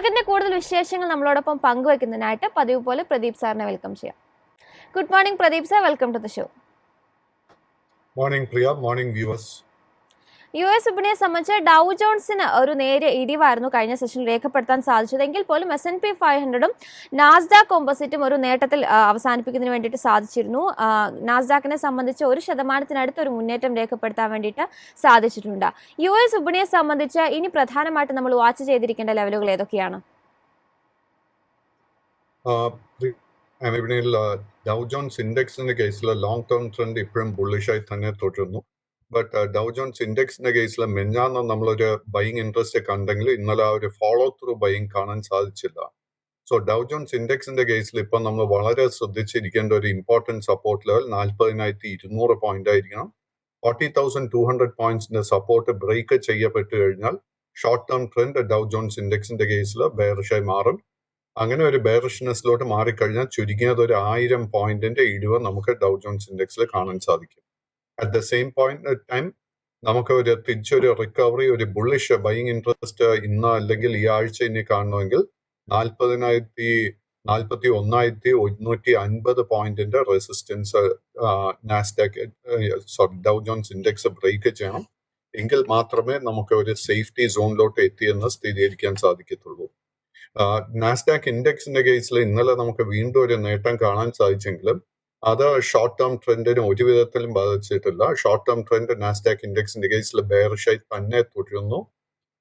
മാർക്കറ്റിന്റെ കൂടുതൽ വിശേഷങ്ങൾ നമ്മളോടൊപ്പം പങ്കുവെക്കുന്നതിനായിട്ട് പതിവ് പോലെ പ്രദീപ് സാറിനെ വെൽക്കം ചെയ്യാം. Good morning Pradeep sir, welcome to the show. Morning Priya, morning viewers. US വിപണിയെ സംബന്ധിച്ച് ഡൗ ജോൺസിന് ഒരു നേരിയ ഇടിവായിരുന്നു കഴിഞ്ഞ സെഷനിൽ രേഖപ്പെടുത്താൻ സാധിച്ചതെങ്കിൽ പോലും S&P 500ഉം നാസ്ഡാക്ക് കോമ്പോസിറ്റും ഒരു നേട്ടത്തിൽ അവസാനിപ്പിക്കുന്നതിന് വേണ്ടിയിട്ട് സാധിച്ചിരുന്നു. നാസ്ഡാക്കിനെ സംബന്ധിച്ച് 1% ഒരു മുന്നേറ്റം രേഖപ്പെടുത്താൻ വേണ്ടിയിട്ട് സാധിച്ചിട്ടുണ്ട്. US വിപണിയെ സംബന്ധിച്ച് ഇനി പ്രധാനമായിട്ട് നമ്മൾ വാച്ച് ചെയ്തിരിക്കേണ്ട ലെവലുകൾ ഏതൊക്കെയാണ്? വിപണിയിൽ ഡൗ ജോൺസ് ഇൻഡെക്സിന്റെ കേസിൽ ലോങ് ടേം ട്രെൻഡ് ഇപ്പോഴും ബുള്ളിഷായി തന്നെ തുടരുന്നു. ബട്ട് ഡൗ ജോൺസ് ഇൻഡെക്സിന്റെ കേസിൽ മെഞ്ഞാന്ന് നമ്മളൊരു ബൈയിങ് ഇൻട്രസ്റ്റ് കണ്ടെങ്കിൽ ഇന്നലെ ആ ഒരു ഫോളോ ത്രൂ ബൈയിങ് കാണാൻ സാധിച്ചില്ല. സോ ഡൗ ജോൺസ് ഇൻഡെക്സിന്റെ കേസിൽ ഇപ്പം നമ്മൾ വളരെ ശ്രദ്ധിച്ചിരിക്കേണ്ട ഒരു ഇമ്പോർട്ടൻറ്റ് സപ്പോർട്ട് ലെവൽ 40,200 പോയിന്റ് ആയിരിക്കണം. 40,200 പോയിന്റ്സിന്റെ സപ്പോർട്ട് ബ്രേക്ക് ചെയ്യപ്പെട്ടു കഴിഞ്ഞാൽ short term trend Dow Jones ഇൻഡെക്സിന്റെ കേസിൽ ബെയറിഷായി മാറും. അങ്ങനെ ഒരു ബെയറിഷ്നെസ്സിലോട്ട് മാറിക്കഴിഞ്ഞാൽ ചുരുങ്ങിയത് ഒരു 1000 പോയിന്റിന്റെ ഇടിവ് നമുക്ക് ഡൗ ജോൺസ് ഇൻഡെക്സിൽ കാണാൻ സാധിക്കും. At the same point time നമുക്ക് ഒരു തിരിച്ചൊരു റിക്കവറി, ഒരു ബുള്ളിഷ് ബൈയിങ് ഇൻട്രസ്റ്റ് ഇന്ന് അല്ലെങ്കിൽ ഈ ആഴ്ച ഇനി കാണണമെങ്കിൽ 41,150 പോയിന്റിന്റെ resistance Dow Jones index break ചെയ്യണം. എങ്കിൽ മാത്രമേ നമുക്ക് ഒരു സേഫ്റ്റി സോണിലോട്ട് എത്തിയെന്ന് സ്ഥിരീകരിക്കാൻ സാധിക്കത്തുള്ളൂ. നാസ്ഡാക്ക് ഇൻഡെക്സിന്റെ കേസിൽ ഇന്നലെ നമുക്ക് വീണ്ടും ഒരു നേട്ടം കാണാൻ സാധിച്ചെങ്കിലും അത് ഷോർട്ട് ടേം ട്രെൻഡിന് ഒരു വിധത്തിലും ബാധിച്ചിട്ടില്ല. ഷോർട്ട് ടേം ട്രെൻഡ് നാസ്ഡാക്ക് ഇൻഡെക്സിന്റെ കേസിൽ ബെയറിഷായി തന്നെ തുടരുന്നു.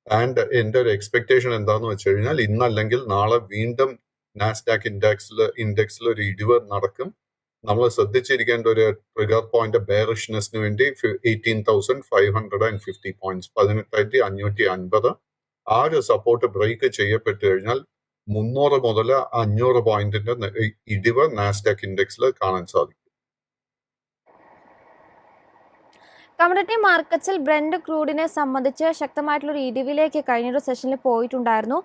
ആൻഡ് എന്റെ ഒരു എക്സ്പെക്ടേഷൻ എന്താന്ന് വെച്ച് കഴിഞ്ഞാൽ ഇന്നല്ലെങ്കിൽ നാളെ വീണ്ടും നാസ്ഡാക്ക് ഇൻഡെക്സിൽ ഒരു ഇടിവ് നടക്കും. നമ്മൾ ശ്രദ്ധിച്ചിരിക്കേണ്ട ഒരു ട്രിഗർ പോയിന്റ് ബെയറിഷ്നെസ്സിന് വേണ്ടി 18,550 പോയിന്റ്സ്, 18,550 ആ ഒരു സപ്പോർട്ട് ബ്രേക്ക് ചെയ്യപ്പെട്ടു കഴിഞ്ഞാൽ 300 മുതൽ 500 പോയിന്റിന്റെ ഇടിവ് നാസ്ഡാക്ക് ഇൻഡെക്സിൽ കാണാൻ സാധിക്കും. കമ്മോഡിറ്റി മാർക്കറ്റ്സിൽ ബ്രെന്റ് ക്രൂഡിനെ സംബന്ധിച്ച് ശക്തമായിട്ടുള്ളൊരു ഇടിവിലേക്ക് കഴിഞ്ഞൊരു സെഷനിൽ പോയിട്ടുണ്ടായിരുന്നു.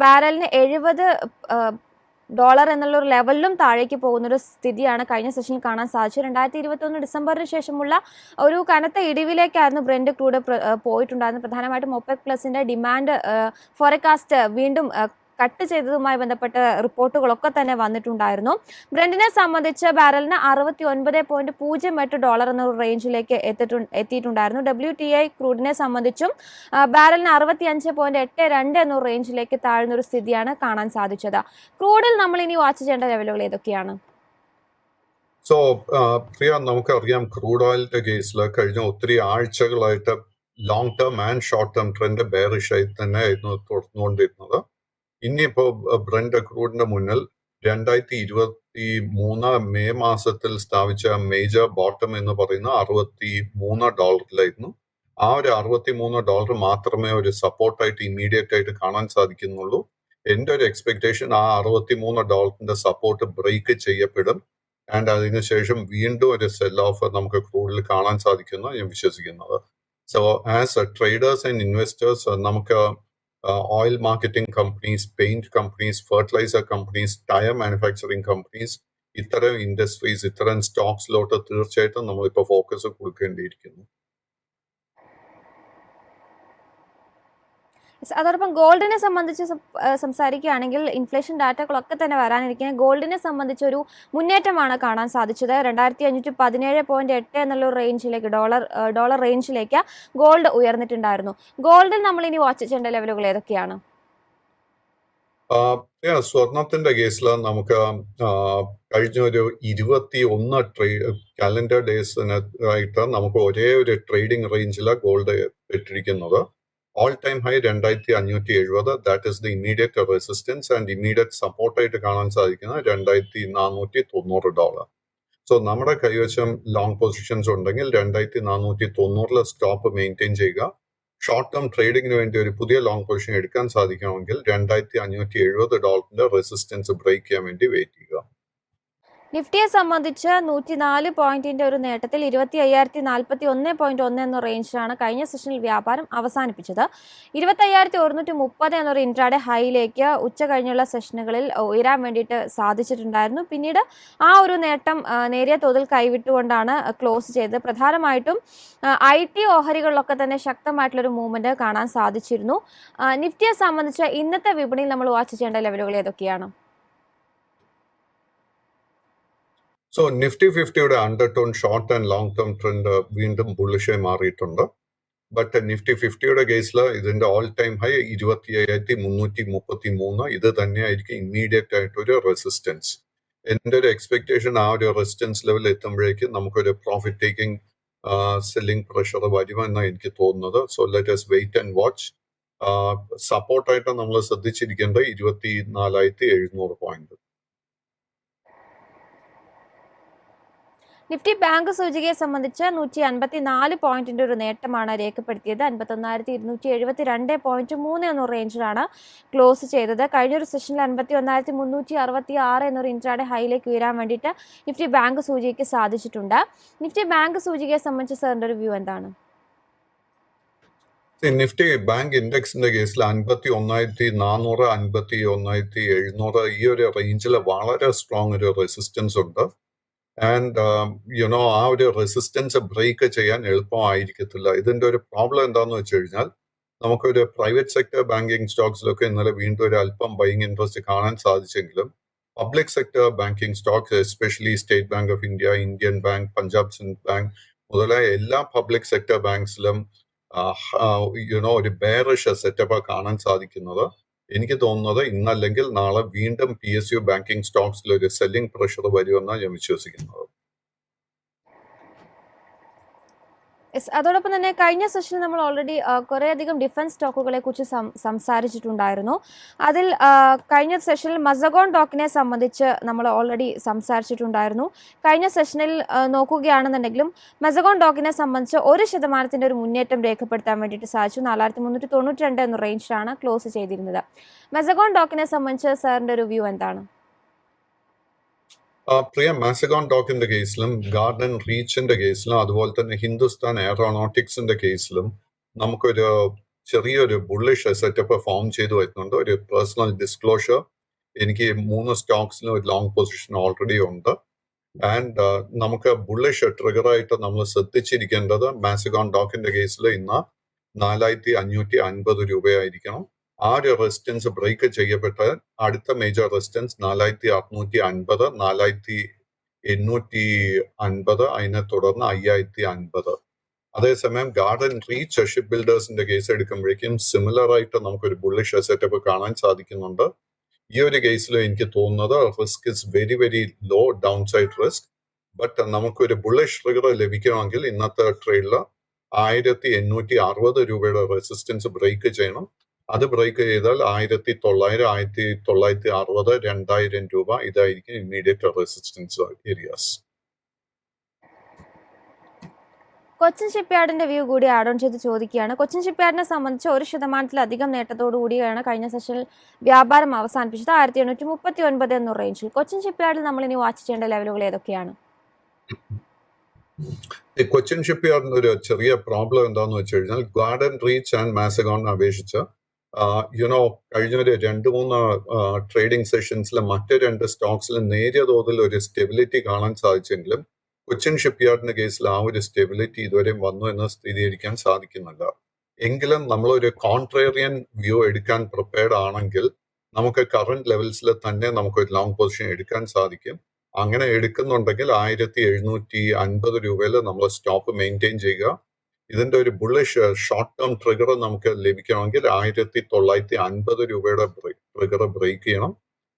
ബാരലിന് $70 എന്നുള്ളൊരു ലെവലിലും താഴേക്ക് പോകുന്നൊരു സ്ഥിതിയാണ് കഴിഞ്ഞ സെഷനിൽ കാണാൻ സാധിച്ചത്. 2021 ഡിസംബറിന് ശേഷമുള്ള ഒരു കനത്ത ഇടിവിലേക്കായിരുന്നു ബ്രെന്റ് ക്രൂഡ് പോയിട്ടുണ്ടായിരുന്നത്. പ്രധാനമായിട്ടും OPEC പ്ലസിന്റെ ഡിമാൻഡ് ഫോർകാസ്റ്റ് വീണ്ടും കട്ട് ചെയ്തതുമായി ബന്ധപ്പെട്ട റിപ്പോർട്ടുകളൊക്കെ തന്നെ വന്നിട്ടുണ്ടായിരുന്നു. ബ്രെന്റിനെ സംബന്ധിച്ച് ബാരലിന് $69.08 എന്ന റേഞ്ചിലേക്ക് എത്തിയിട്ടുണ്ടായിരുന്നു. WTI ക്രൂഡിനെ സംബന്ധിച്ചും ബാരലിന് 65.82 എന്ന റേഞ്ചിലേക്ക് താഴ്ന്നൊരു സ്ഥിതിയാണ് കാണാൻ സാധിച്ചത്. ക്രൂഡിൽ നമ്മൾ ഇനി വാച്ച് ചെയ്യേണ്ട ലെവലുകൾ ഏതൊക്കെയാണ്? സോ പ്രിയ, നമുക്കറിയാം ക്രൂഡ് ഓയിലിന്റെ കേസിൽ കഴിഞ്ഞ ഒത്തിരി ആഴ്ചകളായിട്ട് long term and short term trend ബെയറിഷായി തന്നെ ആയിരുന്നു തുടർന്നുകൊണ്ടിരുന്നത്. ഇനിയിപ്പോ ബ്രെന്റ് ക്രൂഡിന്റെ മുന്നിൽ 2023 മെയ് മാസത്തിൽ സ്ഥാപിച്ച മേജർ ബോട്ടം എന്ന് പറയുന്ന $63 ആ ഒരു $63 മാത്രമേ ഒരു സപ്പോർട്ടായിട്ട് ഇമ്മീഡിയറ്റ് ആയിട്ട് കാണാൻ സാധിക്കുന്നുള്ളൂ. എന്റെ ഒരു എക്സ്പെക്ടേഷൻ ആ $63 സപ്പോർട്ട് ബ്രേക്ക് ചെയ്യപ്പെടും. ആൻഡ് അതിനുശേഷം വീണ്ടും ഒരു സെൽ ഓഫ് നമുക്ക് ക്രൂഡിൽ കാണാൻ സാധിക്കുന്നു ഞാൻ വിശ്വസിക്കുന്നത്. So as traders and investors നമുക്ക് oil marketing companies, paint companies, fertilizer companies, tire manufacturing companies, ഇത്തരം ഇൻഡസ്ട്രീസ്, ഇത്തരം സ്റ്റോക്സിലോട്ട് തീർച്ചയായിട്ടും നമ്മളിപ്പോൾ ഫോക്കസ് കൊടുക്കേണ്ടിയിരിക്കുന്നു. അതോടൊപ്പം ഗോൾഡിനെ സംബന്ധിച്ച് സംസാരിക്കുകയാണെങ്കിൽ ഇൻഫ്ലേഷൻ ഡാറ്റകളൊക്കെ തന്നെ വരാനിരിക്കുന്ന ഗോൾഡിനെ സംബന്ധിച്ച് ഒരു മുന്നേറ്റമാണ് കാണാൻ സാധിച്ചത്. 2,517.8 എന്നുള്ള റേഞ്ചിലേക്ക് ഡോളർ റേഞ്ചിലേക്ക് ഗോൾഡ് ഉയർന്നിട്ടുണ്ടായിരുന്നു. ഗോൾഡിൽ നമ്മൾ ഇനി വാച്ച് ചെയ്യേണ്ട ലെവലുകൾ ഏതൊക്കെയാണ്? സ്വർണത്തിന്റെ കേസിൽ നമുക്ക് കഴിഞ്ഞ ഒരു 21 കാലണ്ടർ ഡേയ്സിനായിട്ട് നമുക്ക് ഒരേ ഒരു ട്രേഡിംഗ് റേഞ്ചിൽ ഗോൾഡ് ഇട്ടിരിക്കുന്നത്. All time high 2,570, that is the immediate resistance and immediate സപ്പോർട്ടായിട്ട് കാണാൻ സാധിക്കുന്ന $2,490. സോ നമ്മുടെ കൈവശം ലോങ് പൊസിഷൻസ് ഉണ്ടെങ്കിൽ 2,490 സ്റ്റോപ്പ് മെയിൻറ്റെയിൻ ചെയ്യുക. ഷോർട്ട് ടേം ട്രേഡിങ്ങിന് വേണ്ടി ഒരു പുതിയ ലോങ് പൊസിഷൻ എടുക്കാൻ സാധിക്കണമെങ്കിൽ $2,570 റെസിസ്റ്റൻസ് ബ്രേക്ക് ചെയ്യാൻ വേണ്ടി വെയിറ്റ് ചെയ്യുക. നിഫ്റ്റിയെ സംബന്ധിച്ച് 104 പോയിന്റിന്റെ ഒരു നേട്ടത്തിൽ 25,041.1 എന്ന റേഞ്ചിലാണ് കഴിഞ്ഞ സെഷനിൽ വ്യാപാരം അവസാനിപ്പിച്ചത്. 25,130 എന്നൊരു ഇൻട്രാഡേ ഹൈയിലേക്ക് ഉച്ച കഴിഞ്ഞുള്ള സെഷനുകളിൽ ഉയരാൻ വേണ്ടിയിട്ട് സാധിച്ചിട്ടുണ്ടായിരുന്നു. പിന്നീട് ആ ഒരു നേട്ടം നേരിയ തോതിൽ കൈവിട്ടുകൊണ്ടാണ് ക്ലോസ് ചെയ്തത്. പ്രധാനമായിട്ടും IT ഓഹരികളിലൊക്കെ തന്നെ ശക്തമായിട്ടുള്ളൊരു മൂവ്മെന്റ് കാണാൻ സാധിച്ചിരുന്നു. നിഫ്റ്റിയെ സംബന്ധിച്ച് ഇന്നത്തെ വിപണിയിൽ നമ്മൾ വാച്ച് ചെയ്യേണ്ട ലെവലുകൾ ഏതൊക്കെയാണ്? സോ നിഫ്റ്റി 50യുടെ undertone short and long term trend വീണ്ടും ബുള്ളിഷായി മാറിയിട്ടുണ്ട്. ബട്ട് നിഫ്റ്റി 50യുടെ കേസിൽ ഇതിന്റെ ഓൾ ടൈം ഹൈ 25,333. ഇത് തന്നെയായിരിക്കും ഇമ്മീഡിയറ്റ് ആയിട്ടൊരു റെസിസ്റ്റൻസ്. എൻ്റെ ഒരു എക്സ്പെക്ടേഷൻ ആ ഒരു റെസിസ്റ്റൻസ് ലെവൽ എത്തുമ്പോഴേക്കും നമുക്കൊരു പ്രോഫിറ്റ് ടേക്കിംഗ് സെല്ലിംഗ് പ്രഷർ വരുമെന്നാണ് എനിക്ക് തോന്നുന്നത്. So let us wait and watch. സപ്പോർട്ടായിട്ട് നമ്മൾ ശ്രദ്ധിച്ചിരിക്കേണ്ടത് 24,700 പോയിന്റ്. നിഫ്റ്റി ബാങ്ക് സൂചികയെ സംബന്ധിച്ച് 154 പോയിന്റിന്റെ ഒരു നേട്ടമാണ് രേഖപ്പെടുത്തിയത്. 51,172.3 എന്ന റേഞ്ചിലാണ് ക്ലോസ് ചെയ്തത്. കഴിഞ്ഞൊരു സെഷനിൽ 51,366 എന്നൊരു ഇൻട്രാഡേ ഹൈയിലേക്ക് ഉയരാൻ വേണ്ടിയിട്ട് നിഫ്റ്റി ബാങ്ക് സൂചികയ്ക്ക് സാധിച്ചിട്ടുണ്ട്. നിഫ്റ്റി ബാങ്ക് സൂചികയെ സംബന്ധിച്ച് സാറിന്റെ ഒരു വ്യൂ എന്താണ്? നിഫ്റ്റി ബാങ്ക് ഇൻഡെക്സിന്റെ കേസിൽ 51,400, 51,700 ഈ ഒരു റേഞ്ചിൽ വളരെ സ്ട്രോങ് ഒരു റെസിസ്റ്റൻസ് ഉണ്ട്. ആൻഡ് ആ ഒരു റെസിസ്റ്റൻസ് ബ്രേക്ക് ചെയ്യാൻ എളുപ്പമായിരിക്കത്തില്ല. ഇതിന്റെ ഒരു പ്രോബ്ലം എന്താണെന്ന് വെച്ച് കഴിഞ്ഞാൽ നമുക്കൊരു പ്രൈവറ്റ് സെക്ടർ ബാങ്കിങ് സ്റ്റോക്സിലൊക്കെ ഇന്നലെ വീണ്ടും ഒരു അല്പം ബൈങ് ഇൻട്രസ്റ്റ് കാണാൻ സാധിച്ചെങ്കിലും public sector banking stocks especially State Bank of India, Indian Bank, Punjab Sindh Bank മുതലായ എല്ലാ പബ്ലിക് സെക്ടർ ബാങ്ക്സിലും ഒരു ബെയറിഷ് സെറ്റപ്പ് കാണാൻ സാധിക്കുന്നത്. എനിക്ക് തോന്നുന്നത് ഇന്നല്ലെങ്കിൽ നാളെ വീണ്ടും PSU ബാങ്കിങ് സ്റ്റോക്സിൽ ഒരു സെല്ലിംഗ് പ്രഷർ വരുമെന്നാണ് ഞാൻ വിശ്വസിക്കുന്നത്. അതോടൊപ്പം തന്നെ കഴിഞ്ഞ സെഷനിൽ നമ്മൾ ഓൾറെഡി കുറേയധികം ഡിഫൻസ് സ്റ്റോക്കുകളെ കുറിച്ച് സംസാരിച്ചിട്ടുണ്ടായിരുന്നു. അതിൽ കഴിഞ്ഞ സെഷനിൽ മസഗോൺ ഡോക്കിനെ സംബന്ധിച്ച് നമ്മൾ ഓൾറെഡി സംസാരിച്ചിട്ടുണ്ടായിരുന്നു. കഴിഞ്ഞ സെഷനിൽ നോക്കുകയാണെന്നുണ്ടെങ്കിലും മസഗോൺ ഡോക്കിനെ സംബന്ധിച്ച് 1% ഒരു മുന്നേറ്റം രേഖപ്പെടുത്താൻ വേണ്ടിയിട്ട് സാധിച്ചു. 4,392 എന്ന റേഞ്ചിലാണ് ക്ലോസ് ചെയ്തിരുന്നത്. മസഗോൺ ഡോക്കിനെ സംബന്ധിച്ച് സാറിന്റെ ഒരു വ്യൂ എന്താണ്? പ്രിയ, മാസഗോൺ ഡോക്കിന്റെ കേസിലും ഗാർഡൻ റീച്ചിന്റെ കേസിലും അതുപോലെ തന്നെ ഹിന്ദുസ്ഥാൻ എയറോനോട്ടിക്സിന്റെ കേസിലും നമുക്കൊരു ചെറിയൊരു ബുള്ളിഷ് സെറ്റപ്പ് ഫോം ചെയ്തു വരുന്നുണ്ട്. ഒരു പേഴ്സണൽ ഡിസ്ക്ലോഷർ, എനിക്ക് 3 സ്റ്റോക്സിലും ഒരു ലോങ് പൊസിഷൻ ഓൾറെഡി ഉണ്ട്. ആൻഡ് നമുക്ക് ബുള്ളിഷ് ട്രിഗറായിട്ട് നമ്മൾ ശ്രദ്ധിച്ചിരിക്കേണ്ടത് മാസഗോൺ ഡോക്കിന്റെ കേസിൽ ഇന്ന് 4,550 രൂപയായിരിക്കണം. ആ ഒരു റെസിസ്റ്റൻസ് ബ്രേക്ക് ചെയ്യപ്പെട്ടാൽ അടുത്ത മേജർ റെസിസ്റ്റൻസ് 4,650, 4,850, അതിനെ തുടർന്ന് 5,050. അതേസമയം ഗാർഡൻ റീച്ച് ഷിപ്പ് ബിൽഡേഴ്സിന്റെ കേസ് എടുക്കുമ്പോഴേക്കും സിമിലർ ആയിട്ട് നമുക്കൊരു ബുള്ളിഷ് സെറ്റപ്പ് കാണാൻ സാധിക്കുന്നുണ്ട്. ഈ ഒരു കേസിൽ എനിക്ക് തോന്നുന്നത് risk is very very low, downside risk. But നമുക്കൊരു ബുള്ളിഷ് ട്രിഗർ ലഭിക്കണമെങ്കിൽ ഇന്നത്തെ ട്രേഡിൽ 1,860 രൂപയുടെ റെസിസ്റ്റൻസ് ബ്രേക്ക് ചെയ്യണം. അത് ബ്രേക്ക് ചെയ്താൽ 1,900, 1,960, 2,000 രൂപ ഇതായിരിക്കും ഇമ്മീഡിയറ്റ് റെസിസ്റ്റൻസ് ഏരിയാസ്. കൊച്ചിൻ ഷിപ്പ്യാർഡിന്റെ വ്യൂ കൂടി ആഡ് ഓൺ ചെയ്ത് ചോദിക്കുകയാണ്. കൊച്ചിൻ ഷിപ്പ്യാർഡിനെ സംബന്ധിച്ച് 1%-ലധികം നേട്ടത്തോടു കൂടിയാണ് കഴിഞ്ഞ സെഷനിൽ വ്യാപാരം അവസാനിപ്പിച്ചത്. 1,839 എന്ന റേഞ്ചിൽ. കൊച്ചിൻ ഷിപ്പ്യാർഡിൽ നമ്മൾ ഇനി വാച്ച് ചെയ്യേണ്ട ലെവലുകൾ ഏതൊക്കെയാണ്? കൊച്ചിൻ ഷിപ്പ്യാർഡിന്റെ ഒരു ചെറിയ പ്രോബ്ലം എന്താന്ന് വെച്ച് കഴിഞ്ഞാൽ ഗാർഡൻ റീച്ച് ആൻഡ് മാസഗോണിനെ അപേക്ഷിച്ച് കഴിഞ്ഞ ഒരു 2-3 ട്രേഡിംഗ് സെഷൻസിലെ മറ്റ് 2 സ്റ്റോക്സിലും നേരിയ തോതിൽ ഒരു സ്റ്റെബിലിറ്റി കാണാൻ സാധിച്ചെങ്കിലും കൊച്ചിൻ ഷിപ്പ്യാർഡിന്റെ കേസിൽ ആ ഒരു സ്റ്റെബിലിറ്റി ഇതുവരെയും വന്നു എന്ന് സ്ഥിരീകരിക്കാൻ സാധിക്കുന്നില്ല. എങ്കിലും നമ്മളൊരു കോൺട്രേറിയൻ വ്യൂ എടുക്കാൻ പ്രിപ്പയർഡ് ആണെങ്കിൽ നമുക്ക് കറന്റ് ലെവൽസിൽ തന്നെ നമുക്കൊരു ലോങ് പൊസിഷൻ എടുക്കാൻ സാധിക്കും. അങ്ങനെ എടുക്കുന്നുണ്ടെങ്കിൽ 1,750 രൂപയിൽ നമ്മൾ സ്റ്റോപ്പ് മെയിൻറ്റെയിൻ ചെയ്യുക. ഇതിന്റെ ഒരു ബുള്ളിഷ് ഷോർട്ട് ടേം ട്രിഗർ നമുക്ക് ലഭിക്കണമെങ്കിൽ 1,950 രൂപയുടെ ട്രിഗർ ബ്രേക്ക് ചെയ്യണം.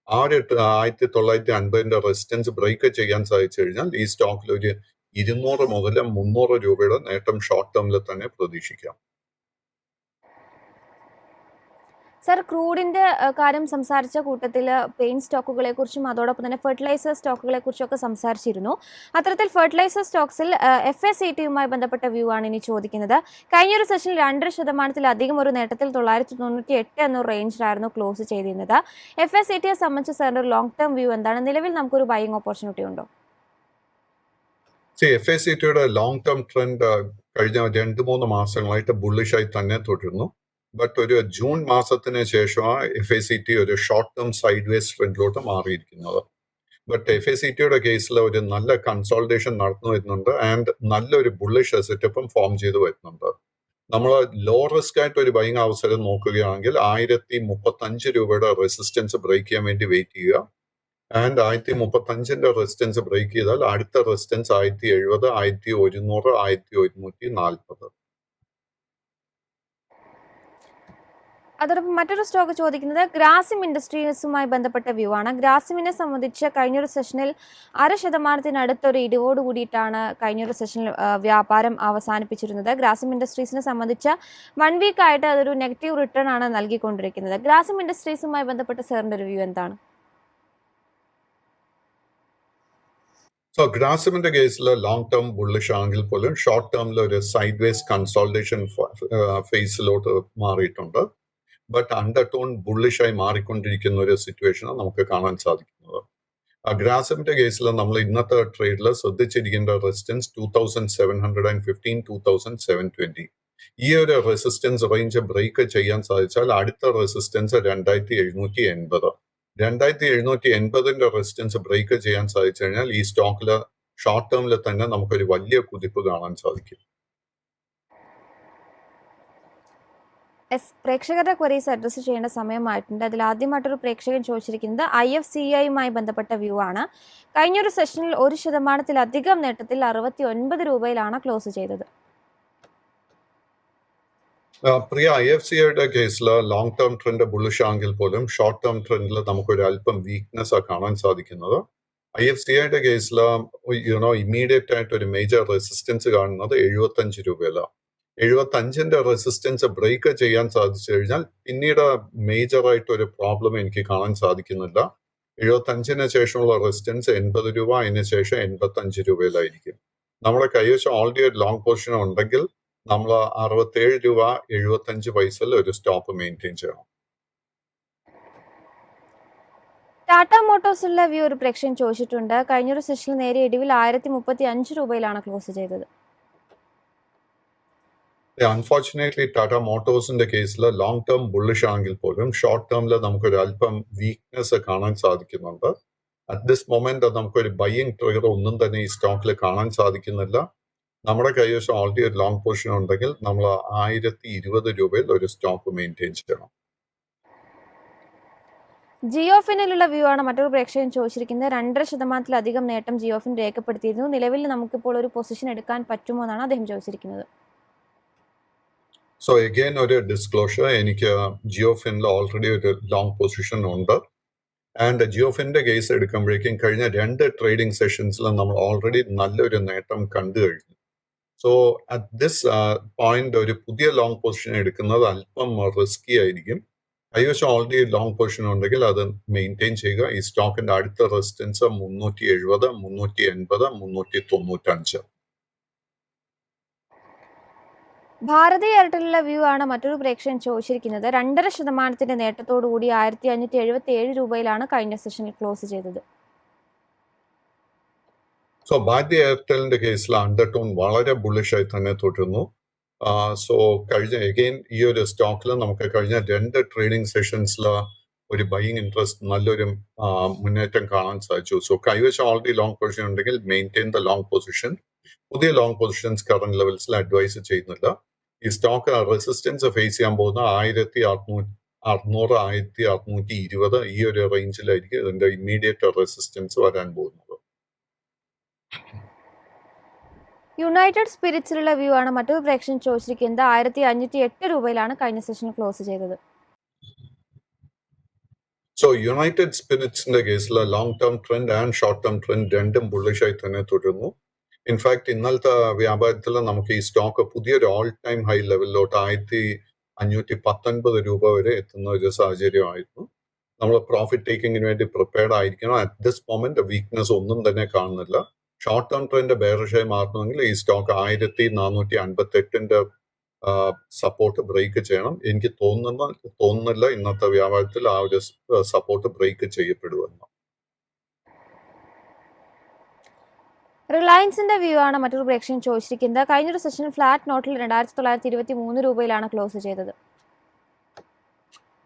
ആ ഒരു 1,950ന്റെ റെസിസ്റ്റൻസ് ബ്രേക്ക് ചെയ്യാൻ സാധിച്ചു കഴിഞ്ഞാൽ ഈ സ്റ്റോക്കിൽ ഒരു 200 മുതൽ 300 രൂപയുടെ നേട്ടം ഷോർട്ട് ടേമിൽ തന്നെ പ്രതീക്ഷിക്കാം. സർ, ക്രൂഡിന്റെ കാര്യം സംസാരിച്ച കൂട്ടത്തിൽ പെയിന്റ് സ്റ്റോക്കുകളെ കുറിച്ചും അതോടൊപ്പം തന്നെ ഫെർട്ടിലൈസർ സ്റ്റോക്കുകളെ കുറിച്ചൊക്കെ സംസാരിച്ചിരുന്നു. അത്തരത്തിൽ ഫെർട്ടിലൈസർ സ്റ്റോക്സിൽ FACTയുമായി ബന്ധപ്പെട്ട വ്യൂ ആണ് ഇനി ചോദിക്കുന്നത്. കഴിഞ്ഞൊരു സെഷനിൽ 2% ഒരു നേട്ടത്തിൽ 998 എന്ന റേഞ്ചിലായിരുന്നു ക്ലോസ് ചെയ്തിരുന്നത്. FACTയെ സംബന്ധിച്ച് സാറിന്റെ ഒരു ലോങ് ടേം വ്യൂ എന്താണ്? നിലവിൽ നമുക്കൊരു ബൈയിങ് ഓപ്പർച്യൂണിറ്റി ഉണ്ടോ? FACTയുടെ ലോങ് ടേം ട്രെൻഡ് കഴിഞ്ഞ 2-3 മാസങ്ങളായിട്ട് ബുള്ളിഷായി തന്നെ തുടരുന്നു. ബട്ട് ഒരു ജൂൺ മാസത്തിന് ശേഷമാണ് FACT ഒരു ഷോർട്ട് ടേം സൈഡ് വേസ് ട്രെൻഡിലോട്ട് മാറിയിരിക്കുന്നത്. ബട്ട് FACTയുടെ കേസിൽ ഒരു നല്ല കൺസോൾട്ടേഷൻ നടന്നു വരുന്നുണ്ട് ആൻഡ് നല്ലൊരു ബുള്ളിഷ് സെറ്റപ്പും ഫോം ചെയ്തു വരുന്നുണ്ട്. നമ്മൾ ലോ റിസ്ക് ആയിട്ട് ഒരു ബൈങ് അവസരം നോക്കുകയാണെങ്കിൽ 1035 രൂപയുടെ റെസിസ്റ്റൻസ് ബ്രേക്ക് ചെയ്യാൻ വേണ്ടി വെയിറ്റ് ചെയ്യുക. ആൻഡ് 1035ന്റെ റെസിസ്റ്റൻസ് ബ്രേക്ക് ചെയ്താൽ അടുത്ത റെസിസ്റ്റൻസ് 1070, 1100, 1140. അതോടൊപ്പം മറ്റൊരു സ്റ്റോക്ക് ചോദിക്കുന്നത് ഗ്രാസിം ഇൻഡസ്ട്രീസുമായി ബന്ധപ്പെട്ട വ്യൂ ആണ്. ഗ്രാസിമിനെ സംബന്ധിച്ച് കഴിഞ്ഞൊരു സെഷനിൽ 0.5% ഇടിവോട് കൂടിയിട്ടാണ് കഴിഞ്ഞൊരു സെഷനിൽ വ്യാപാരം അവസാനിപ്പിച്ചിരുന്നത്. ഗ്രാസിം ഇൻഡസ്ട്രീസിനെ സംബന്ധിച്ച് 1 വീക്ക് ആയിട്ട് അതൊരു നെഗറ്റീവ് റിട്ടേൺ ആണ് നൽകിക്കൊണ്ടിരിക്കുന്നത്. ഗ്രാസിം ഇൻഡസ്ട്രീസുമായി ബന്ധപ്പെട്ട സാറിന്റെ ഒരു വ്യൂ എന്താണ്? സോ ഗ്രാസിമിന്റെ കേസിൽ ലോങ് ടേം ബുള്ളിഷ് ആണെങ്കിൽ പോലും ഷോർട്ട് ടേമിൽ ഒരു സൈഡ് വേസ് കൺസോൾട്ടേഷൻ ഫേസിലോട്ട് മാറിയിട്ടുണ്ട്. ബട്ട് അണ്ടർടോൺ ബുള്ളിഷായി മാറിക്കൊണ്ടിരിക്കുന്ന ഒരു സിറ്റുവേഷനാണ് നമുക്ക് കാണാൻ സാധിക്കുന്നത്. ഗ്രാസിമിന്റെ കേസിൽ നമ്മൾ ഇന്നത്തെ ട്രേഡിൽ ശ്രദ്ധിച്ചിരിക്കേണ്ട റെസിസ്റ്റൻസ് 2715, 2720. ഈ ഒരു റെസിസ്റ്റൻസ് റേഞ്ച് ബ്രേക്ക് ചെയ്യാൻ സാധിച്ചാൽ അടുത്ത റെസിസ്റ്റൻസ് 2780. 2780ന്റെ റെസിസ്റ്റൻസ് ബ്രേക്ക് ചെയ്യാൻ സാധിച്ചു കഴിഞ്ഞാൽ ഈ സ്റ്റോക്കിൽ ഷോർട്ട് ടേമിൽ തന്നെ നമുക്കൊരു വലിയ കുതിപ്പ് കാണാൻ സാധിക്കും. പ്രേക്ഷകരുടെ ക്വരീസ് അഡ്രസ്സ് ചെയ്യേണ്ട സമയമായിട്ടുണ്ട്. അതിൽ ആദ്യമായിട്ടൊരു പ്രേക്ഷകൻ ചോദിച്ചിരിക്കുന്നത് IFCIയുമായി ബന്ധപ്പെട്ട വ്യൂ ആണ്. കഴിഞ്ഞൊരു സെഷനിൽ 1% നേട്ടത്തിൽ 69 രൂപയിലാണ് ക്ലോസ് ചെയ്തത്. പ്രിയ, IFCIയുടെ കേസിൽ ലോങ് ടേം ട്രെൻഡ് ബുള്ളിഷ് ആണെങ്കിൽ പോലും ഷോർട്ട് ടേം ട്രെൻഡിൽ നമുക്കൊരു അല്പം വീക്ക്നെസ് കാണാൻ സാധിക്കുന്നത്. IFCIയുടെ കേസിൽ ഇമ്മീഡിയറ്റ് ആയിട്ട് ഒരു മേജർ റെസിസ്റ്റൻസ് കാണുന്നത് 75 രൂപയിലാണ്. 75ന്റെ റെസിസ്റ്റൻസ് ബ്രേക്ക് ചെയ്യാൻ സാധിച്ചു കഴിഞ്ഞാൽ പിന്നീട് മേജർ ആയിട്ട് ഒരു പ്രോബ്ലം എനിക്ക് കാണാൻ സാധിക്കുന്നില്ല. 75ന് ശേഷമുള്ള റെസിസ്റ്റൻസ് 80 രൂപ, അതിന് ശേഷം 85 രൂപയിലായിരിക്കും. നമ്മുടെ കൈവശം ഓൾറെഡി ഒരു ലോങ് പൊസിഷൻ ഉണ്ടെങ്കിൽ നമ്മൾ 67 രൂപ 75 പൈസയിൽ ഒരു സ്റ്റോപ്പ് മെയിൻറ്റെയിൻ ചെയ്യണം. ടാറ്റ മോട്ടോഴ്സിലെ വ്യൂ ഒരു പ്രേക്ഷകൻ ചോദിച്ചിട്ടുണ്ട്. കഴിഞ്ഞൊരു സെഷനിൽ നേരിയ ഇടിവിൽ 1035 രൂപയിലാണ് ക്ലോസ് ചെയ്തത്. അൺഫോർച്ചുനേറ്റ്ലി ടാറ്റ മോട്ടോഴ്സിന്റെ കേസിൽ ലോങ് ടേം ബുള്ളിഷ് ആണെങ്കിൽ പോലും ഷോർട്ട് ടേമിൽ നമുക്കൊരു അല്പം വീക്ക്നെസ് കാണാൻ സാധിക്കുന്നുണ്ട്. അറ്റ് ദിസ് മൊമെന്റ് നമുക്കൊരു ബൈയിങ് ട്രിഗർ ഒന്നും തന്നെ ഈ സ്റ്റോക്കിൽ കാണാൻ സാധിക്കുന്നില്ല. നമ്മുടെ കൈവശം ഓൾറെഡി ഒരു ലോങ് പൊസിഷൻ ഉണ്ടെങ്കിൽ നമ്മൾ 1020 രൂപയിൽ ഒരു സ്റ്റോപ്പ് മെയിൻറ്റെയിൻ ചെയ്യണം. ജിയോഫിനിലുള്ള വ്യൂ ആണ് മറ്റൊരു പ്രേക്ഷകൻ ചോദിച്ചിരിക്കുന്നത്. 2.5% നേട്ടം ജിയോഫിൻ രേഖപ്പെടുത്തിയിരുന്നു. നിലവിൽ നമുക്കിപ്പോൾ ഒരു പൊസിഷൻ എടുക്കാൻ പറ്റുമോ എന്നാണ് അദ്ദേഹം ചോദിച്ചിരിക്കുന്നത്. സോ അഗെയിൻ ഒരു ഡിസ്ക്ലോഷർ, എനിക്ക് ജിയോഫിനിൽ ഓൾറെഡി ഒരു ലോങ് പൊസിഷൻ ഉണ്ട്. ആൻഡ് ജിയോഫിന്റെ കേസ് എടുക്കുമ്പോഴേക്കും കഴിഞ്ഞ 2 ട്രേഡിംഗ് സെഷൻസിൽ നമ്മൾ ഓൾറെഡി നല്ലൊരു നേട്ടം കണ്ടു കഴിഞ്ഞു. സോ അറ്റ് ദിസ് പോയിന്റ് ഒരു പുതിയ ലോങ് പൊസിഷൻ എടുക്കുന്നത് അല്പം റിസ്കി ആയിരിക്കും. കൈവശം ഓൾറെഡി ലോങ് പൊസിഷൻ ഉണ്ടെങ്കിൽ അത് മെയിൻറ്റെയിൻ ചെയ്യുക. ഈ സ്റ്റോക്കിന്റെ അടുത്ത റെസിസ്റ്റൻസ് 370, 380, 395. ഭാരതി എയർടെലിലെ വ്യൂ ആണ് മറ്റൊരു പ്രേക്ഷകൻ ചോദിച്ചിരിക്കുന്നത്. 2.5% നേട്ടത്തോടുകൂടി 1577 രൂപയിലാണ് കഴിഞ്ഞ സെഷനിൽ ക്ലോസ് ചെയ്തത്. സോ ഭാരതി എയർടെലിന്റെ കേസിൽ അണ്ടർടോൺ വളരെ ബുള്ളിഷായി തന്നെ തുടരുന്നു. സോ ഈ ഒരു സ്റ്റോക്കിൽ നമുക്ക് കഴിഞ്ഞ 2 ട്രേഡിംഗ് സെഷൻസിൽ ഒരു ബൈയിങ് ഇൻട്രസ്റ്റ് നല്ലൊരു മുന്നേറ്റം കാണാൻ സാധിച്ചു. സോ കൈവശം ഓൾറെഡി ലോങ് പൊസിഷൻ ഉണ്ടെങ്കിൽ മെയിൻറ്റെയിൻ ദ ലോങ് പൊസിഷൻ. പുതിയ ലോങ് പൊസിഷൻസ് കറന്റ് ലെവൽസിൽ അഡ്വൈസ് ചെയ്യുന്നില്ല. ഈ സ്റ്റോക്ക് റെസിസ്റ്റൻസ് ഫേസ് ചെയ്യാൻ പോകുന്ന 1600, 1620 ഈ ഒരു റേഞ്ചിലായിരിക്കും ഇതിന്റെ ഇമ്മീഡിയറ്റ് റെസിസ്റ്റൻസ് വരാൻ പോകുന്നത്. യുണൈറ്റഡ് സ്പിരിറ്റ്സിലുള്ള വ്യൂ ആണ് മറ്റൊരു പ്രേക്ഷകൻ ചോദിച്ചിരിക്കുന്നത്. 1508 രൂപയിലാണ് കഴിഞ്ഞ സെഷൻ ക്ലോസ് ചെയ്തത്. സോ യുണൈറ്റഡ് സ്പിരിറ്റ്സിന്റെ കേസിൽ long term trend and short term trend രണ്ടും ബുള്ളിഷായി തന്നെ തുടരുന്നു. ഇൻഫാക്ട് ഇന്നലത്തെ വ്യാപാരത്തിൽ നമുക്ക് ഈ സ്റ്റോക്ക് പുതിയൊരു ഓൾ ടൈം ഹൈ ലെവലിലോട്ട് 519 രൂപ വരെ എത്തുന്ന ഒരു സാഹചര്യമായിരുന്നു. നമ്മൾ പ്രോഫിറ്റ് ടേക്കിങ്ങിന് വേണ്ടി പ്രിപ്പയർഡ് ആയിരിക്കണം. അറ്റ് ദിസ് മൊമെന്റ് വീക്ക്നെസ് ഒന്നും തന്നെ കാണുന്നില്ല. ഷോർട്ട് ടേം ട്രെൻഡ് ബെയറിഷായി മാറണമെങ്കിൽ ഈ സ്റ്റോക്ക് 1458 സപ്പോർട്ട് ബ്രേക്ക് ചെയ്യണം. എനിക്ക് തോന്നുന്നില്ല ഇന്നത്തെ വ്യാപാരത്തിൽ ആ ഒരു സപ്പോർട്ട് ബ്രേക്ക് ചെയ്യപ്പെടുമെന്ന്. റിലയൻസിന്റെ വ്യൂ ആണ് മറ്റൊരു പ്രേക്ഷകൻ ചോദിച്ചിരിക്കുന്നത്. കഴിഞ്ഞൊരു സെഷൻ ഫ്ലാറ്റ് നോട്ടിൽ 2923 രൂപയിലാണ് ക്ലോസ് ചെയ്തത്.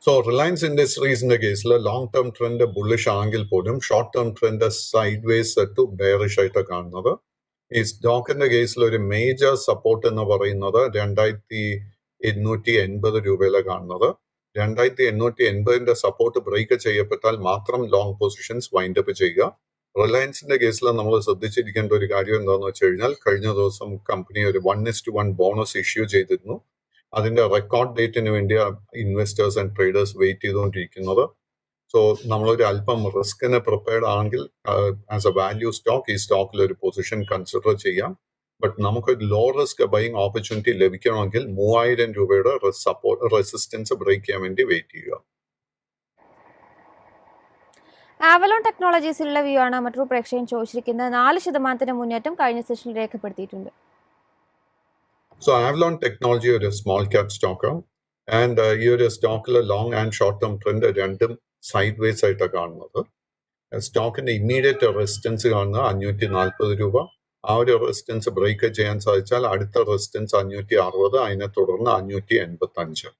സോ റിലയൻസ് ഇൻഡസ്ട്രീസിന്റെ കേസിൽ ലോങ് ടേം ട്രെൻഡ് ബുള്ളിഷ് ആണെങ്കിൽ പോലും short term trend sideways to bearish ആയിട്ട് കാണുന്നത്. ഈ സ്റ്റോക്കിന്റെ കേസിൽ ഒരു മേജർ സപ്പോർട്ട് എന്ന് പറയുന്നത് 2880 രൂപയിലാണ് കാണുന്നത്. 2880 സപ്പോർട്ട് ബ്രേക്ക് ചെയ്യപ്പെട്ടാൽ മാത്രം ലോങ് പൊസിഷൻസ് വൈൻഡപ്പ് ചെയ്യുക. റിലയൻസിന്റെ കേസിൽ നമ്മൾ ശ്രദ്ധിച്ചിരിക്കേണ്ട ഒരു കാര്യം എന്താണെന്ന് വെച്ച് കഴിഞ്ഞാൽ കഴിഞ്ഞ ദിവസം കമ്പനി ഒരു 1:1 ബോണസ് ഇഷ്യൂ ചെയ്തിരുന്നു. അതിന്റെ റെക്കോർഡ് ഡേറ്റിന് വേണ്ടി ഇൻവെസ്റ്റേഴ്സ് ആൻഡ് ട്രേഡേഴ്സ് വെയിറ്റ് ചെയ്തുകൊണ്ടിരിക്കുന്നത്. സോ നമ്മളൊരു അല്പം റിസ്കിന് പ്രിപ്പയർഡ് ആണെങ്കിൽ ആസ് എ വാല്യൂ സ്റ്റോക്ക് ഈ സ്റ്റോക്കിൽ ഒരു പൊസിഷൻ കൺസിഡർ ചെയ്യാം. ബട്ട് നമുക്കൊരു ലോ റിസ്ക് ബൈയിങ് ഓപ്പർച്യൂണിറ്റി ലഭിക്കണമെങ്കിൽ 3000 രൂപയുടെ റെസിസ്റ്റൻസ് ബ്രേക്ക് ചെയ്യാൻ വേണ്ടി വെയിറ്റ് ചെയ്യുക. ആവലോൺ ടെക്നോളജീസിലുള്ള വ്യൂ ആണ് മറ്റൊരു പ്രേക്ഷകൻ ചോദിച്ചിരിക്കുന്നത്. 4% മുന്നേറ്റം കഴിഞ്ഞ സെഷനിൽ രേഖപ്പെടുത്തിയിട്ടുണ്ട്. സോ ആവലോൺ ടെക്നോളജി ഒരു സ്മോൾ ക്യാപ് സ്റ്റോക്കാണ്. ആൻഡ് ഈ ഒരു സ്റ്റോക്കിൽ long and short term trend രണ്ടും സൈഡ് വേസ് ആയിട്ടാണ് കാണുന്നത്. സ്റ്റോക്കിന്റെ ഇമ്മീഡിയറ്റ് റെസിസ്റ്റൻസ് കാണുന്നത് 540 രൂപ. ആ ഒരു റെസിസ്റ്റൻസ് ബ്രേക്ക് ചെയ്യാൻ സാധിച്ചാൽ അടുത്ത റെസിസ്റ്റൻസ് 560, അതിനെ തുടർന്ന് 585.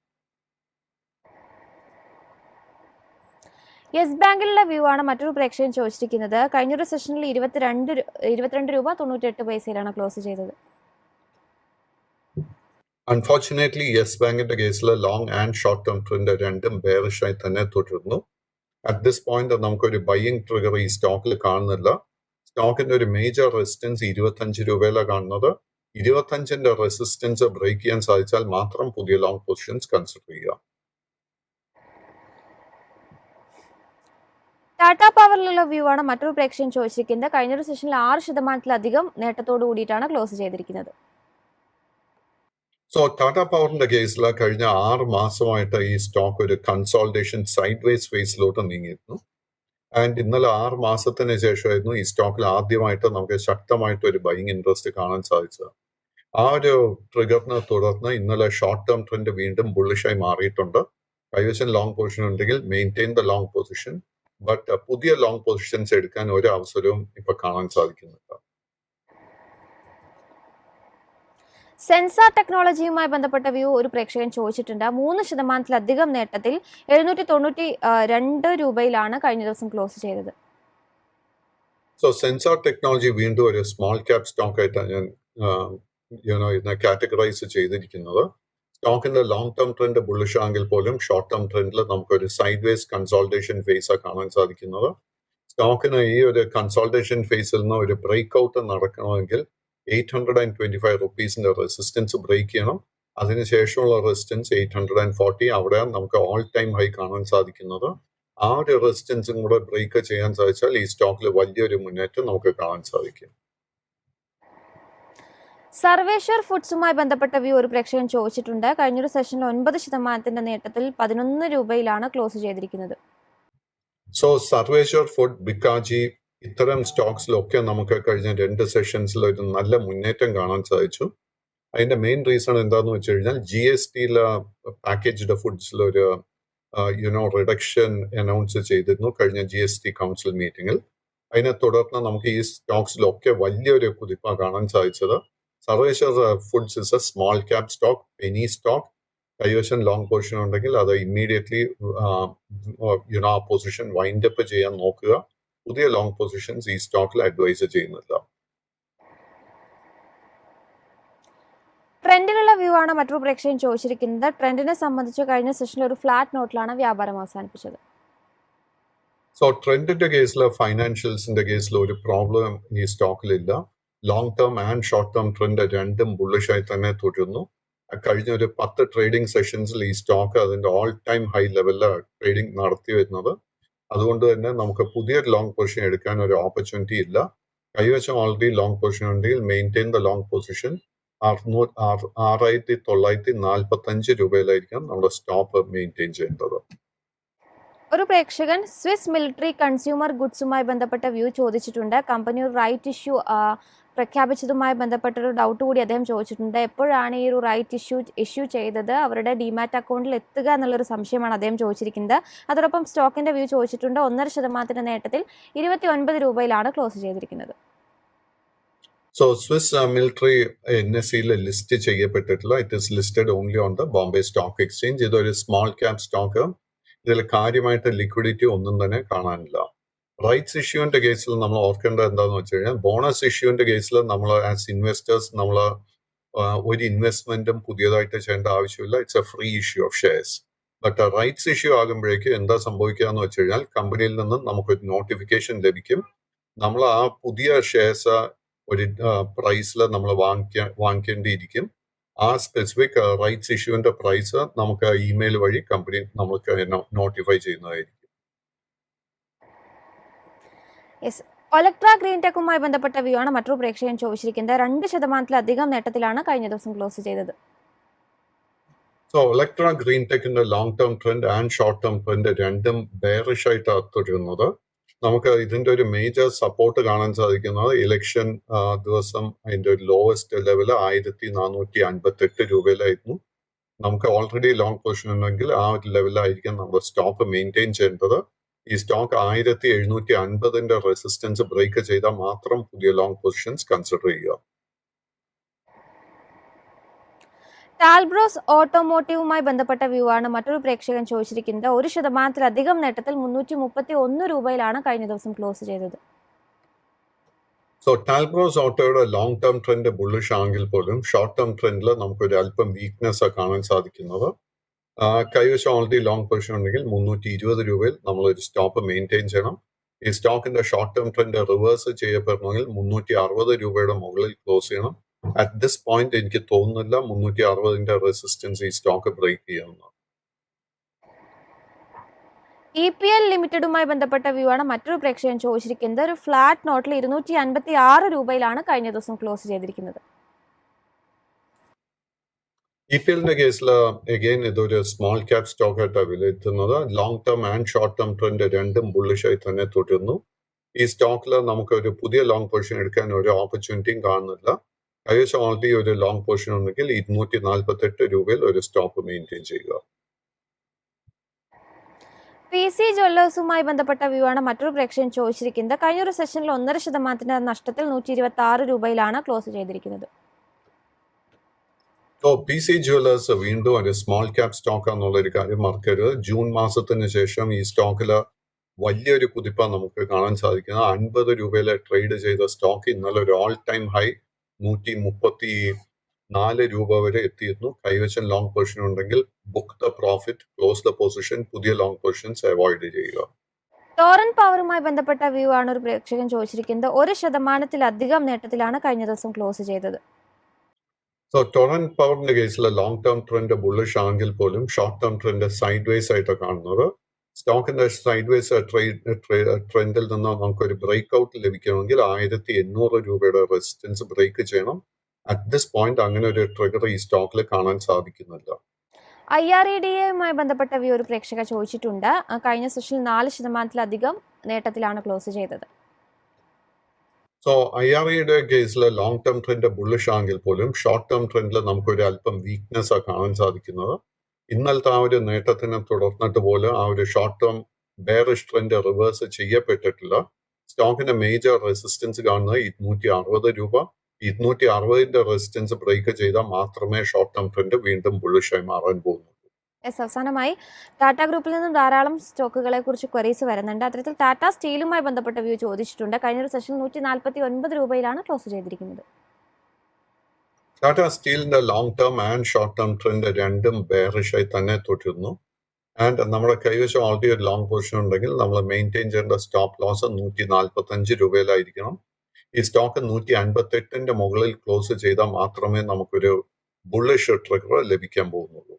യെസ് ബാങ്കിലുള്ള വ്യൂ ആണ് മറ്റൊരു പ്രേക്ഷകൻ ചോദിച്ചിരിക്കുന്നത്. കഴിഞ്ഞൊരു സെഷനിൽ 22 രൂപ 98 പൈസയിലാണ് ക്ലോസ് ചെയ്തത്. അൺഫോർച്ചുനേറ്റ്ലി യെസ് ബാങ്കിന്റെ കേസിൽ long and short term trend രണ്ടും ബെയറിഷ് ആയി തന്നെ തുടരുന്നു. അറ്റ് ദിസ് പോയിന്റ് നമുക്കൊരു ബൈയിങ് ട്രിഗർ ഈ സ്റ്റോക്കിൽ കാണുന്നില്ല. സ്റ്റോക്കിന്റെ ഒരു മേജർ റെസിസ്റ്റൻസ് 25 രൂപയിലാണ് കാണുന്നത്. 25ന്റെ റെസിസ്റ്റൻസ് ബ്രേക്ക് ചെയ്യാൻ സാധിച്ചാൽ മാത്രം പുതിയ ലോങ് പൊസിഷൻസ് കൺസിഡർ ചെയ്യുക. ടാറ്റ പവറിലുള്ള വ്യൂ ആണ് മറ്റൊരു പ്രേക്ഷകൻ ചോദിച്ചിരിക്കുന്നത്. കഴിഞ്ഞൊരു സെഷനിൽ 6% നേട്ടത്തോടു കൂടിയിട്ടാണ് ക്ലോസ് ചെയ്തിരിക്കുന്നത്. സോ ടാറ്റ പവറിന്റെ കേസിൽ കഴിഞ്ഞ 6 മാസമായിട്ട് ഈ സ്റ്റോക്ക് ഒരു കൺസോൾട്ടേഷൻ സൈഡ് വേസ് ഫേസിലോട്ട് നീങ്ങിയിരുന്നു. ആൻഡ് ഇന്നലെ 6 മാസത്തിന് ശേഷമായിരുന്നു ഈ സ്റ്റോക്കിൽ ആദ്യമായിട്ട് നമുക്ക് ശക്തമായിട്ട് ഒരു ബൈയിങ് ഇൻട്രസ്റ്റ് കാണാൻ സാധിച്ചത്. ആ ഒരു ട്രിഗറിനെ തുടർന്ന് ഇന്നലെ ഷോർട്ട് ടേം ട്രെൻഡ് വീണ്ടും ബുള്ളിഷായി മാറിയിട്ടുണ്ട്. കൈവശം ലോങ് പൊസിഷൻ ഉണ്ടെങ്കിൽ maintain the long position. But പുതിയ ലോങ് പൊസിഷൻസ് എടുക്കാൻ ഒരു അവസരവും ഇപ്പൊ കാണാൻ സാധിക്കുന്നില്ല. സെൻസാർ ടെക്നോളജിയുമായി ബന്ധപ്പെട്ട വ്യൂ ഒരു പ്രേക്ഷകൻ ചോദിച്ചിട്ടുണ്ട്. 3% നേട്ടത്തിൽ 792 രൂപയിലാണ് കഴിഞ്ഞ ദിവസം ക്ലോസ് ചെയ്തത്. സോ സെൻസാർ ടെക്നോളജി വീണ്ടും ഒരു സ്മോൾ ക്യാപ് സ്റ്റോക്ക് ആയിട്ടാണ് ഞാൻ ഇതിനെ കാറ്റഗറൈസ് ചെയ്തിരിക്കുന്നത്. സ്റ്റോക്കിന്റെ ലോങ് ടേം ട്രെൻഡ് ബുള്ളിഷ് ആണെങ്കിൽ പോലും ഷോർട്ട് ടേം ട്രെൻഡിൽ നമുക്കൊരു സൈഡ് വേസ് കൺസോൾട്ടേഷൻ ഫേസ് കാണാൻ സാധിക്കുന്നത്. സ്റ്റോക്കിന് ഈ ഒരു കൺസോൾട്ടേഷൻ ഫേസിൽ നിന്ന് ഒരു ബ്രേക്ക് ഔട്ട് നടക്കണമെങ്കിൽ 825 റുപ്പീസിന്റെ റെസിസ്റ്റൻസ് ബ്രേക്ക് ചെയ്യണം. അതിനുശേഷമുള്ള റെസിസ്റ്റൻസ് 840, അവിടെ നമുക്ക് ഓൾ ടൈം ഹൈ കാണാൻ സാധിക്കുന്നത്. ആ ഒരു റെസിസ്റ്റൻസും കൂടെ ബ്രേക്ക് ചെയ്യാൻ സാധിച്ചാൽ ഈ സ്റ്റോക്കിൽ വലിയൊരു മുന്നേറ്റം നമുക്ക് കാണാൻ സാധിക്കും. സർവേശ്വർ ഫുഡ്സുമായി ബന്ധപ്പെട്ട വ്യൂ ഒരു പ്രേക്ഷകൻ ചോദിച്ചിട്ടുണ്ട്. കഴിഞ്ഞൊരു സെഷനിൽ 9% നേട്ടത്തിൽ 11 രൂപയിലാണ് ക്ലോസ് ചെയ്തിരിക്കുന്നത്. സോ സർവേശ്വർ ഫുഡ്, ബിക്കാജി ഇത്തരം സ്റ്റോക്സിലൊക്കെ നമുക്ക് കഴിഞ്ഞ 2 സെഷൻസിൽ ഒരു നല്ല മുന്നേറ്റം കാണാൻ സാധിച്ചു. അതിന്റെ മെയിൻ റീസൺ എന്താന്ന് വെച്ച് കഴിഞ്ഞാൽ GSTയിലെ പാക്കേജ്ഡ് ഫുഡ്സിൽ ഒരു റിഡക്ഷൻ അനൗൺസ് ചെയ്തിരുന്നു കഴിഞ്ഞ GST കൗൺസിൽ മീറ്റിംഗിൽ. അതിനെ തുടർന്ന് നമുക്ക് ഈ സ്റ്റോക്സിലൊക്കെ വലിയൊരു കുതിപ്പാണ് കാണാൻ സാധിച്ചത്. Sarveshwar foods is A small cap stock, Penny stock. കൈവശം ലോങ് പൊസിഷൻ ഉണ്ടെങ്കിൽ അത് ഇമ്മീഡിയറ്റ്ലി ആ പൊസിഷൻ വൈൻഡപ്പ് ചെയ്യാൻ നോക്കുക. പുതിയ ലോങ് പൊസിഷൻസ് ഈ സ്റ്റോക്കിൽ അഡ്വൈസ് ചെയ്യുന്നില്ല. ട്രെൻഡിലുള്ള വ്യൂ ആണ് മറ്റൊരു പ്രേക്ഷകൻ ചോദിച്ചിരിക്കുന്നത്. ട്രെൻഡിനെ സംബന്ധിച്ച് കഴിഞ്ഞ സെഷനിൽ ഒരു ഫ്ലാറ്റ് നോട്ടിലാണ് വ്യാപാരം അവസാനിപ്പിച്ചത്. സോ ട്രെൻഡിന്റെ കേസിൽ, ഫൈനാൻഷ്യൽസിന്റെ കേസിൽ ഒരു പ്രോബ്ലം ഈ സ്റ്റോക്കിലില്ല. Long term and short term trend രണ്ടും ബുള്ളിഷായി തന്നെ തുടരുന്നു. കഴിഞ്ഞ ഒരു 10 ട്രേഡിംഗ് സെഷൻസിൽ ഈ സ്റ്റോക്ക് അതിന്റെ ഓൾ ടൈം ഹൈ ലെവലിൽ ട്രേഡിംഗ് നടത്തി വരുന്നത്. അതുകൊണ്ട് തന്നെ നമുക്ക് പുതിയൊരു ലോങ് പൊസിഷൻ എടുക്കാൻ ഒരു ഓപ്പർച്യൂണിറ്റി ഇല്ല. കൈവശം ഓൾറെഡി ലോങ് പൊസിഷൻ ഉണ്ടെങ്കിൽ മെയിൻറ്റെയിൻ ദ ലോങ് പൊസിഷൻ. 6945 രൂപയിലായിരിക്കും നമ്മുടെ സ്റ്റോപ്പ് മെയിൻറ്റെയിൻ ചെയ്യേണ്ടത്. ഒരു പ്രേക്ഷകൻ സ്വിസ് മിലിറ്ററി കൺസ്യൂമർ ഗുഡ്സുമായി ബന്ധപ്പെട്ട വ്യൂ ചോദിച്ചിട്ടുണ്ട്. കമ്പനി ഒരു റൈറ്റ് ഇഷ്യൂ പ്രഖ്യാപിച്ചതുമായി ബന്ധപ്പെട്ടൊരു ഡൗട്ട് കൂടി അദ്ദേഹം ചോദിച്ചിട്ടുണ്ട്. എപ്പോഴാണ് ഈ ഒരു റൈറ്റ് ഇഷ്യൂ ചെയ്തത്, അവരുടെ ഡിമാറ്റ് അക്കൗണ്ടിൽ എത്തുക എന്നുള്ളൊരു സംശയമാണ് അദ്ദേഹം ചോദിച്ചിരിക്കുന്നത്. അതോടൊപ്പം സ്റ്റോക്കിന്റെ വ്യൂ ചോദിച്ചിട്ടുണ്ട്. 1.5% നേട്ടത്തിൽ 29 രൂപയിലാണ് ക്ലോസ് ചെയ്തിരിക്കുന്നത്. സോ സ്വിസ് മിലിറ്ററി NSEയിൽ ലിസ്റ്റ് ചെയ്യപ്പെട്ടിട്ടില്ല. It is listed only on the Bombay stock exchange. ഇതൊരു സ്മോൾ ക്യാപ് സ്റ്റോക്ക്. ഇതിൽ കാര്യമായിട്ട് ലിക്വിഡിറ്റി ഒന്നും തന്നെ കാണാനില്ല. റൈറ്റ്സ് ഇഷ്യൂവിന്റെ കേസിൽ നമ്മൾ ഓർക്കേണ്ടത് എന്താണെന്ന് വെച്ച് കഴിഞ്ഞാൽ, ബോണസ് ഇഷ്യൂവിന്റെ കേസിൽ നമ്മൾ ആസ് ഇൻവെസ്റ്റേഴ്സ് നമ്മൾ ഒരു ഇൻവെസ്റ്റ്മെന്റും പുതിയതായിട്ട് ചെയ്യേണ്ട ആവശ്യമില്ല. It's A free issue of shares. But rights issue ആകുമ്പോഴേക്കും എന്താ സംഭവിക്കുക എന്ന് വെച്ച് കഴിഞ്ഞാൽ, കമ്പനിയിൽ നിന്ന് നമുക്കൊരു നോട്ടിഫിക്കേഷൻ ലഭിക്കും. നമ്മൾ ആ പുതിയ ഷെയർസ് ഒരു പ്രൈസിൽ നമ്മൾ വാങ്ങിക്കേണ്ടിയിരിക്കും. ആ സ്പെസിഫിക് റൈറ്റ്സ് ഇഷ്യൂവിന്റെ പ്രൈസ് നമുക്ക് ഇമെയിൽ വഴി കമ്പനി നമുക്ക് നോട്ടിഫൈ ചെയ്യുന്നതായിരിക്കും. ഒലക്ട്ര ഗ്രീൻ ടെക്കുമായി ബന്ധപ്പെട്ട വ്യൂ ആണ് മറ്റൊരു പ്രേക്ഷകൻ ചോദിച്ചിരിക്കുന്നത്. 2% നേട്ടത്തിലാണ് കഴിഞ്ഞ ദിവസം ക്ലോസ് ചെയ്തത്. സോ ഒലക്ട്ര ഗ്രീൻ ടെക്കിന്റെ long term trend and short term trend രണ്ടും ബെയറിഷ് ആയിട്ടാണ് തുടരുന്നത്. നമുക്ക് ഇതിന്റെ ഒരു മേജർ സപ്പോർട്ട് കാണാൻ സാധിക്കുന്നത് ഇലക്ഷൻ ദിവസം അതിന്റെ ഒരു ലോവസ്റ്റ് ലെവല് 1458 രൂപയിലായിരുന്നു. നമുക്ക് ഓൾറെഡി ലോങ് പൊസിഷൻ ഉണ്ടെങ്കിൽ ആ ഒരു ലെവലിലായിരിക്കും നമ്മൾ സ്റ്റോക്ക് മെയിൻറ്റെയിൻ ചെയ്യേണ്ടത്. ഈ സ്റ്റോക്ക് 1750 റെസിസ്റ്റൻസ് ബ്രേക്ക് ചെയ്താൽ മാത്രം പുതിയ ലോങ് പൊസിഷൻസ് കൺസിഡർ ചെയ്യുക. ടാൽബ്രോസ് ഓട്ടോമോട്ടീവുമായി ബന്ധപ്പെട്ട വ്യൂ ആണ് മറ്റൊരു പ്രേക്ഷകൻ ചോദിച്ചിരിക്കുന്നത്. 1% നേട്ടത്തിൽ 331 രൂപയിലാണ് കഴിഞ്ഞ ദിവസം ക്ലോസ് ചെയ്തത്. സോ ടാൽബ്രോസ് ഓട്ടോയുടെ ലോങ് ടേം ട്രെൻഡ് ബുള്ളിഷ് ആണെങ്കിൽ പോലും ഷോർട്ട് ടേം ട്രെൻഡിൽ നമുക്കൊരു അല്പം വീക്ക്നെസ് കാണാൻ സാധിക്കുന്നത്. കൈവശം ഓൾറെഡി ലോങ് പൊസിഷൻ ഉണ്ടെങ്കിൽ 320 രൂപയിൽ നമ്മളൊരു സ്റ്റോപ്പ് മെയിൻറ്റെയിൻ ചെയ്യണം. ഈ സ്റ്റോക്കിന്റെ ഷോർട്ട് ടേം ട്രെൻഡ് റിവേഴ്സ് ചെയ്യപ്പെടണമെങ്കിൽ 360 രൂപയുടെ മുകളിൽ ക്ലോസ് ചെയ്യണം. അറ്റ് ദിസ് പോയിന്റ് എനിക്ക് തോന്നുന്നില്ല 360 റെസിസ്റ്റൻസ് ഈ സ്റ്റോക്ക് ബ്രേക്ക് ചെയ്യുന്നു. EPL ലിമിറ്റഡുമായി ബന്ധപ്പെട്ട വ്യൂ ആണ് മറ്റൊരു പ്രേക്ഷകൻ ചോദിച്ചിരിക്കുന്നത്. ഒരു ഫ്ലാറ്റ് നോട്ടിൽ 256 രൂപയിലാണ് കഴിഞ്ഞ ദിവസം ക്ലോസ് ചെയ്തിരിക്കുന്നത്. EPLന്റെ കേസിൽ അഗെയിൻ ഇതൊരു സ്മോൾ ക്യാപ് സ്റ്റോക്ക് ആയിട്ടാണ് വിലയിരുത്തുന്നത്. Long term and short term trend രണ്ടും ബുള്ളിഷായി തന്നെ തുടരുന്നു. ഈ സ്റ്റോക്കിൽ നമുക്ക് ഒരു പുതിയ ലോങ് പൊസിഷൻ എടുക്കാൻ ഒരു ഓപ്പർച്യൂണിറ്റിയും കാണുന്നില്ല. കൈവശം ഓൾറെഡി ഒരു ലോങ് പൊസിഷൻ ഉണ്ടെങ്കിൽ 248 രൂപയിൽ ഒരു സ്റ്റോപ്പ് മെയിൻറ്റെയിൻ ചെയ്യുക. PC ജ്വല്ലേഴ്സുമായി ബന്ധപ്പെട്ട വ്യൂ ആണ് മറ്റൊരു പ്രേക്ഷകൻ ചോദിച്ചിരിക്കുന്നത്. കഴിഞ്ഞൊരു സെഷനിൽ 1.5% നഷ്ടത്തിൽ 126 രൂപയിലാണ് ക്ലോസ് ചെയ്തിരിക്കുന്നത്. PC ജ്വല്ലേഴ്സ് വീണ്ടും ഒരു സ്മോൾ ക്യാപ് സ്റ്റോക്ക് ആണെന്നുള്ളൊരു കാര്യം മറക്കരുത്. ജൂൺ മാസത്തിന് ശേഷം ഈ സ്റ്റോക്കിൽ വലിയൊരു കുതിപ്പ നമുക്ക് കാണാൻ സാധിക്കുന്നത്. 50 രൂപയിലെ ട്രേഡ് ചെയ്ത സ്റ്റോക്ക് ഇന്നലെ ഒരു ഓൾ ടൈം ഹൈ 134 രൂപ വരെ എത്തിയിരുന്നു. കൈവശം ലോങ് പൊസിഷൻ ഉണ്ടെങ്കിൽ book the profit, close the position, പുതിയ ലോങ് പൊസിഷൻസ് അവോയ്ഡ് ചെയ്യുക. ടോറന്റ് പവറുമായി ബന്ധപ്പെട്ട വ്യൂ ആണ് ഒരു പ്രേക്ഷകൻ ചോദിച്ചിരിക്കുന്നത്. 1% നേട്ടത്തിലാണ് കഴിഞ്ഞ ദിവസം ക്ലോസ് ചെയ്തത്. സോ ടൊറന്റ് പവറിന്റെ കേസിൽ ലോങ് ടേം ട്രെൻഡ് ബുള്ളിഷ് ആണെങ്കിൽ പോലും short term trend side vase ആയിട്ട് കാണുന്നത്. സ്റ്റോക്കിന്റെ സൈഡ് വേസ് ട്രെൻഡിൽ നിന്ന് നമുക്കൊരു ബ്രേക്ക് ഔട്ട് ലഭിക്കണമെങ്കിൽ 1800 രൂപയുടെ റെസിസ്റ്റൻസ് ബ്രേക്ക് ചെയ്യണം. അറ്റ് ദിസ് പോയിന്റ് അങ്ങനെ ഒരു ട്രിഗർ ഈ സ്റ്റോക്കിൽ കാണാൻ സാധിക്കുന്നില്ല. IREDAയുമായി ബന്ധപ്പെട്ട വ്യൂ ഒരു പ്രേക്ഷക ചോദിച്ചിട്ടുണ്ട്. കഴിഞ്ഞ സെഷനിൽ 4% നേട്ടത്തിലാണ് ക്ലോസ് ചെയ്തത്. സോ IREയുടെ കേസിൽ ലോങ് ടേം ട്രെൻഡ് ബുള്ളിഷ് ആണെങ്കിൽ പോലും ഷോർട്ട് ടേം ട്രെൻഡിൽ നമുക്കൊരു അല്പം വീക്ക്നെസ് കാണാൻ സാധിക്കുന്നത്. ഇന്നലത്തെ ആ ഒരു നേട്ടത്തിനെ തുടർന്നിട്ട് പോലും ആ ഒരു short term bearish trend reverse ചെയ്യപ്പെട്ടിട്ടില്ല. സ്റ്റോക്കിന്റെ മേജർ റെസിസ്റ്റൻസ് കാണുന്നത് 260 രൂപ. 260 റെസിസ്റ്റൻസ് ബ്രേക്ക് ചെയ്താൽ മാത്രമേ ഷോർട്ട് ടേം ട്രെൻഡ് വീണ്ടും ബുള്ളിഷായി മാറാൻ പോകുന്നുള്ളൂ. അവസാനമായി ടാറ്റ ഗ്രൂപ്പിൽ നിന്നും ധാരാളം സ്റ്റോക്കുകളെ കുറിച്ച് ക്വറീസ് വരുന്നുണ്ട്. അത്തരത്തിൽ ടാറ്റ സ്റ്റീലുമായി ബന്ധപ്പെട്ട വ്യൂ ചോദിച്ചിട്ടുണ്ട്. കഴിഞ്ഞൊരു സെഷൻ 149 രൂപയിലാണ് ക്ലോസ് ചെയ്തിരിക്കുന്നത്. ടാറ്റ സ്റ്റീലിന്റെ long term and short term trend രണ്ടും ബെയറിഷായി തന്നെ തുടരുന്നു. ആൻഡ് നമ്മുടെ കൈവശം ഓൾറെഡി ഒരു ലോങ് പൊസിഷൻ ഉണ്ടെങ്കിൽ നമ്മൾ മെയിൻറ്റെയിൻ ചെയ്യേണ്ട സ്റ്റോപ്പ് ലോസ് 145 രൂപയിലായിരിക്കണം. ഈ സ്റ്റോക്ക് 158 മുകളിൽ ക്ലോസ് ചെയ്താൽ മാത്രമേ നമുക്കൊരു ബുള്ളിഷ് ട്രിഗർ ലഭിക്കാൻ പോകുന്നുള്ളൂ.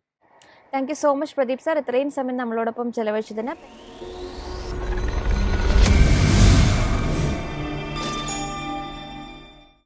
Thank you so much Pradeep sir, ഇത്രയും സമയം നമ്മളോടൊപ്പം ചെലവഴിച്ചതിന്.